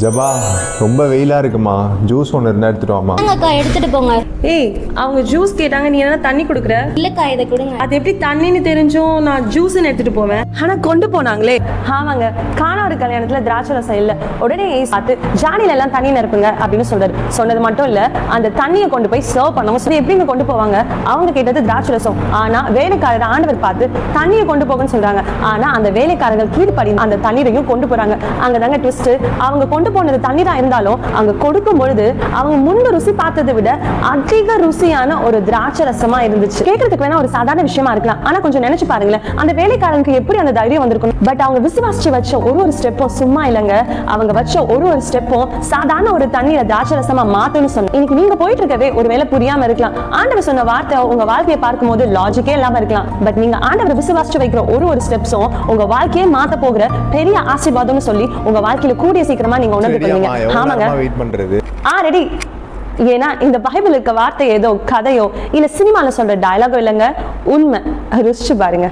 ஜபா ரொம்ப வெயிலாக இருக்குமா, ஜூஸ் ஒன்று இருந்தால் எடுத்துகிட்டு வாமா. அக்கா எடுத்துட்டு போங்க. ஏய், அவங்க ஜூஸ் கேட்டாங்க, நீ என்ன தண்ணி கொடுக்குற? இல்லக்கா இதை கொடுங்க. அது எப்படி தண்ணின்னு தெரிஞ்சும் நான் ஜூஸ்ன்னு எடுத்துட்டு போவேன்? ஆனா கொண்டு போனாங்களே. ஆமாங்க, காணாடு கல்யாணத்துல திராட்சை ரசம் இல்ல, உடனே பார்த்து ஜாடியில எல்லாம் தண்ணி நிரப்புங்க அப்படின்னு சொல்றாரு. சொன்னது மட்டும் இல்ல, அந்த தண்ணியை கொண்டு போய் சர்வ் பண்ணவும் சரி எப்படிங்க கொண்டு போவாங்க? அவங்க கேட்டது திராட்சை ரசம், ஆனா வேலைக்காரர் ஆண்டவர் பார்த்து தண்ணியை கொண்டு போகன்னு சொல்றாங்க. ஆனா அந்த வேலைக்காரர்கள் கீழ்படி அந்த தண்ணீரையும் கொண்டு போறாங்க. அங்கதாங்க ட்விஸ்ட். அவங்க கொண்டு போனது தண்ணீரா இருந்தாலும் அங்க கொடுக்கும் பொழுது அவங்க முன்பு ருசி பார்த்ததை விட அதிக ருசியான ஒரு திராட்சை ரசமா இருந்துச்சு. கேட்கறதுக்கு வேணா ஒரு சாதாரண விஷயமா இருக்கலாம், ஆனா கொஞ்சம் நினைச்சு பாருங்களேன், அந்த வேலைக்காரனுக்கு எப்படி அந்த தைரியம் வந்திருக்கும். பட் அவங்க விசுவாசிச்சு வச்ச ஒரு ஸ்டெப்பும் சும்மா இல்லைங்க. அவங்க வச்ச ஒரு ஸ்டெப்பும் சாதாரண ஒரு தண்ணீரை திராட்சை ரசமா மாத்தணும்னு சொன்ன. இன்னைக்கு நீங்க போயிட்டு இருக்கவே ஒருவேளை புரியாம இருக்கலாம். ஆண்டவர் சொன்ன வார்த்தை உங்க வாழ்க்கையை பார்க்கும் போது லாஜிக்கே இல்லாம இருக்கலாம். பட் நீங்க ஆண்டவர் விசுவாசிச்சு வைக்கிற ஒரு ஸ்டெப்ஸும் உங்க வாழ்க்கையை மாத்த போகிற பெரிய ஆசீர்வாதம்னு சொல்லி உங்க வாழ்க்கையில கூடிய சீக்கிரமா நீங்க உணர்ந்து கொள்வீங்க. ஆமாங்க, ரெடி. ஏன்னா இந்த பைபிள் இருக்க வார்த்தை ஏதோ கதையோ இல்ல சினிமால சொல்ற டயலாகோ இல்லைங்க, உண்மை. ருசிச்சு பாருங்க.